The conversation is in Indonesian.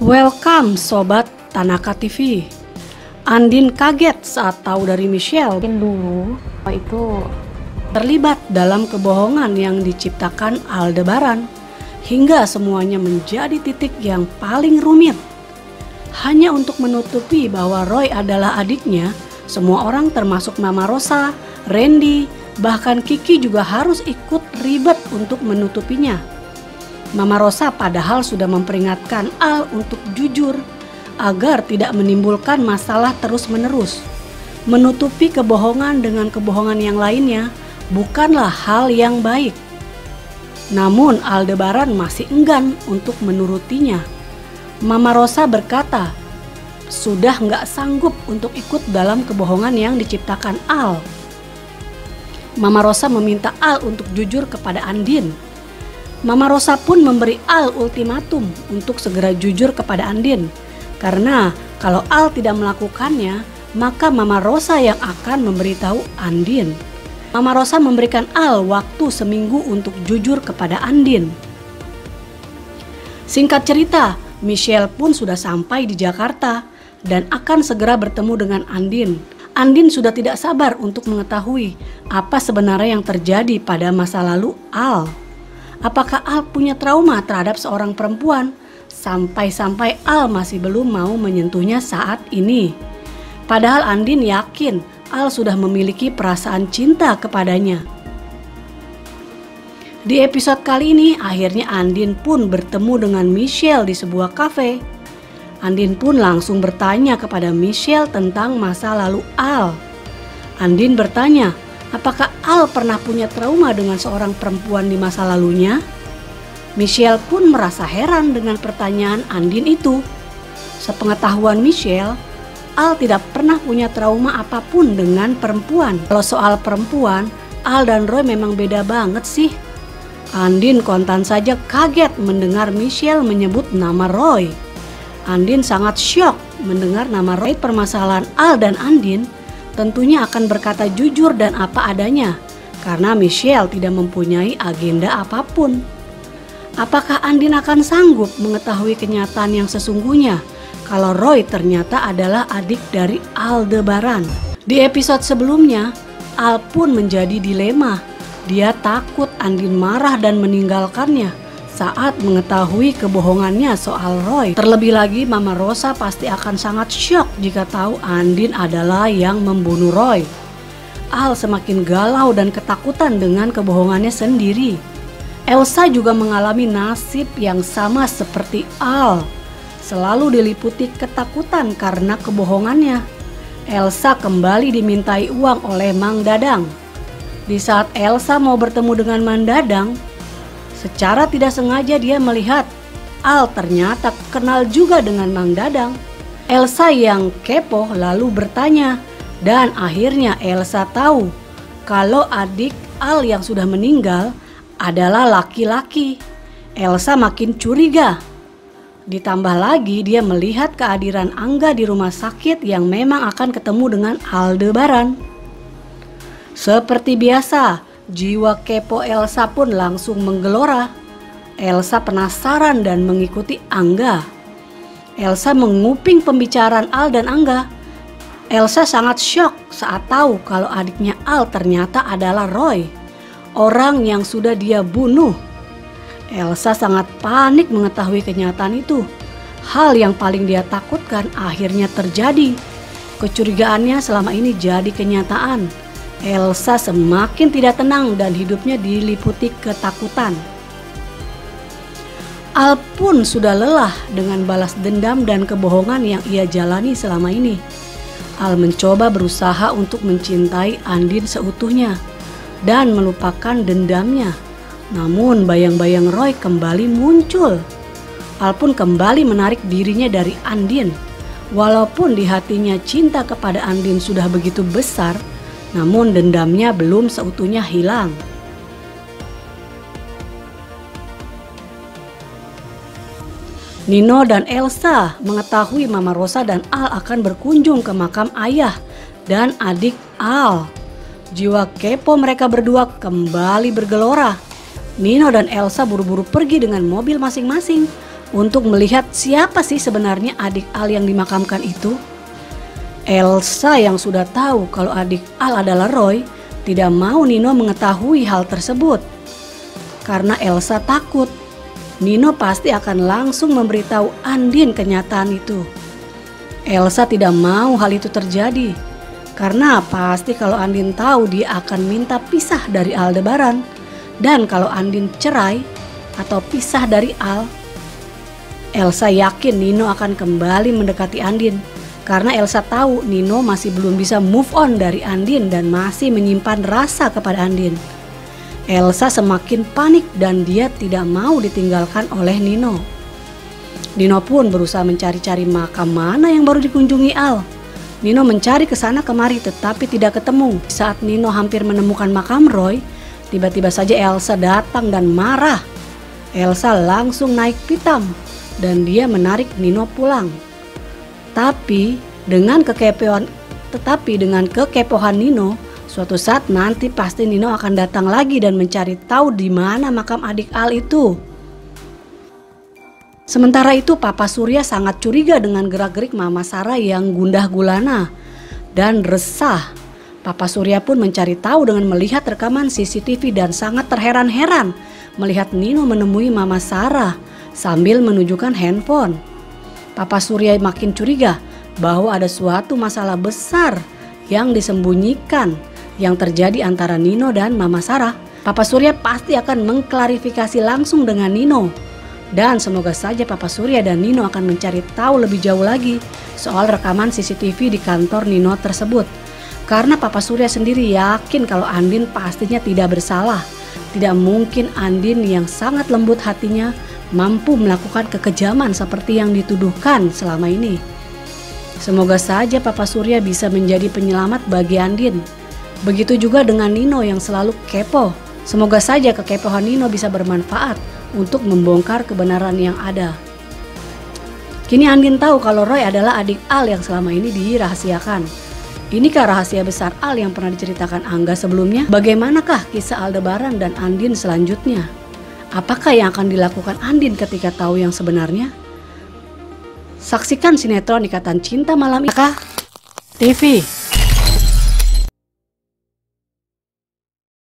Welcome Sobat Tanaka TV. Andin kaget saat tahu dari Michelle Mungkin dulu itu terlibat dalam kebohongan yang diciptakan Aldebaran, hingga semuanya menjadi titik yang paling rumit. Hanya untuk menutupi bahwa Roy adalah adiknya, semua orang termasuk Mama Rosa, Randy, bahkan Kiki juga harus ikut ribet untuk menutupinya. Mama Rosa padahal sudah memperingatkan Al untuk jujur agar tidak menimbulkan masalah terus-menerus. Menutupi kebohongan dengan kebohongan yang lainnya bukanlah hal yang baik. Namun Aldebaran masih enggan untuk menurutinya. Mama Rosa berkata, sudah nggak sanggup untuk ikut dalam kebohongan yang diciptakan Al. Mama Rosa meminta Al untuk jujur kepada Andin. Mama Rosa pun memberi Al ultimatum untuk segera jujur kepada Andin. Karena kalau Al tidak melakukannya, maka Mama Rosa yang akan memberitahu Andin. Mama Rosa memberikan Al waktu seminggu untuk jujur kepada Andin. Singkat cerita, Michelle pun sudah sampai di Jakarta dan akan segera bertemu dengan Andin. Andin sudah tidak sabar untuk mengetahui apa sebenarnya yang terjadi pada masa lalu Al. Apakah Al punya trauma terhadap seorang perempuan sampai-sampai Al masih belum mau menyentuhnya saat ini? Padahal Andin yakin Al sudah memiliki perasaan cinta kepadanya. Di episode kali ini akhirnya Andin pun bertemu dengan Michelle di sebuah kafe. Andin pun langsung bertanya kepada Michelle tentang masa lalu Al. Andin bertanya, apakah Al pernah punya trauma dengan seorang perempuan di masa lalunya? Michelle pun merasa heran dengan pertanyaan Andin itu. Sepengetahuan Michelle, Al tidak pernah punya trauma apapun dengan perempuan. Kalau soal perempuan, Al dan Roy memang beda banget sih. Andin kontan saja kaget mendengar Michelle menyebut nama Roy. Andin sangat syok mendengar nama Roy. Permasalahan Al dan Andin tentunya akan berkata jujur dan apa adanya, karena Michelle tidak mempunyai agenda apapun. Apakah Andin akan sanggup mengetahui kenyataan yang sesungguhnya kalau Roy ternyata adalah adik dari Aldebaran? Di episode sebelumnya, Al pun menjadi dilema. Dia takut Andin marah dan meninggalkannya saat mengetahui kebohongannya soal Roy. Terlebih lagi Mama Rosa pasti akan sangat syok jika tahu Andin adalah yang membunuh Roy. Al semakin galau dan ketakutan dengan kebohongannya sendiri. Elsa juga mengalami nasib yang sama seperti Al. Selalu diliputi ketakutan karena kebohongannya. Elsa kembali dimintai uang oleh Mang Dadang. Di saat Elsa mau bertemu dengan Mang Dadang, secara tidak sengaja dia melihat Al ternyata kenal juga dengan Mang Dadang. Elsa yang kepo lalu bertanya, dan akhirnya Elsa tahu kalau adik Al yang sudah meninggal adalah laki-laki. Elsa makin curiga. Ditambah lagi dia melihat kehadiran Angga di rumah sakit yang memang akan ketemu dengan Aldebaran. Seperti biasa, jiwa kepo Elsa pun langsung menggelora. Elsa penasaran dan mengikuti Angga. Elsa menguping pembicaraan Al dan Angga. Elsa sangat syok saat tahu kalau adiknya Al ternyata adalah Roy, orang yang sudah dia bunuh. Elsa sangat panik mengetahui kenyataan itu. Hal yang paling dia takutkan akhirnya terjadi. Kecurigaannya selama ini jadi kenyataan. Elsa semakin tidak tenang dan hidupnya diliputi ketakutan. Al pun sudah lelah dengan balas dendam dan kebohongan yang ia jalani selama ini. Al mencoba berusaha untuk mencintai Andin seutuhnya dan melupakan dendamnya. Namun bayang-bayang Roy kembali muncul. Al pun kembali menarik dirinya dari Andin. Walaupun di hatinya cinta kepada Andin sudah begitu besar, namun dendamnya belum seutuhnya hilang. Nino dan Elsa mengetahui Mama Rosa dan Al akan berkunjung ke makam ayah dan adik Al. Jiwa kepo mereka berdua kembali bergelora. Nino dan Elsa buru-buru pergi dengan mobil masing-masing untuk melihat siapa sih sebenarnya adik Al yang dimakamkan itu. Elsa yang sudah tahu kalau adik Al adalah Roy tidak mau Nino mengetahui hal tersebut. Karena Elsa takut Nino pasti akan langsung memberitahu Andin kenyataan itu. Elsa tidak mau hal itu terjadi karena pasti kalau Andin tahu dia akan minta pisah dari Aldebaran. Dan kalau Andin cerai atau pisah dari Al, Elsa yakin Nino akan kembali mendekati Andin. Karena Elsa tahu Nino masih belum bisa move on dari Andin dan masih menyimpan rasa kepada Andin. Elsa semakin panik dan dia tidak mau ditinggalkan oleh Nino. Nino pun berusaha mencari-cari makam mana yang baru dikunjungi Al. Nino mencari ke sana kemari tetapi tidak ketemu. Saat Nino hampir menemukan makam Roy, tiba-tiba saja Elsa datang dan marah. Elsa langsung naik pitam dan dia menarik Nino pulang. Tetapi dengan kekepohan Nino, suatu saat nanti pasti Nino akan datang lagi dan mencari tahu di mana makam adik Al itu. Sementara itu Papa Surya sangat curiga dengan gerak-gerik Mama Sarah yang gundah gulana dan resah. Papa Surya pun mencari tahu dengan melihat rekaman CCTV dan sangat terheran-heran melihat Nino menemui Mama Sarah sambil menunjukkan handphone. Papa Surya makin curiga bahwa ada suatu masalah besar yang disembunyikan yang terjadi antara Nino dan Mama Sarah. Papa Surya pasti akan mengklarifikasi langsung dengan Nino. Dan semoga saja Papa Surya dan Nino akan mencari tahu lebih jauh lagi soal rekaman CCTV di kantor Nino tersebut. Karena Papa Surya sendiri yakin kalau Andin pastinya tidak bersalah. Tidak mungkin Andin yang sangat lembut hatinya mampu melakukan kekejaman seperti yang dituduhkan selama ini. Semoga saja Papa Surya bisa menjadi penyelamat bagi Andin. Begitu juga dengan Nino yang selalu kepo. Semoga saja kekepohan Nino bisa bermanfaat untuk membongkar kebenaran yang ada. Kini Andin tahu kalau Roy adalah adik Al yang selama ini dirahasiakan. Inikah rahasia besar Al yang pernah diceritakan Angga sebelumnya? Bagaimanakah kisah Aldebaran dan Andin selanjutnya? Apakah yang akan dilakukan Andin ketika tahu yang sebenarnya? Saksikan sinetron Ikatan Cinta malam ini TV.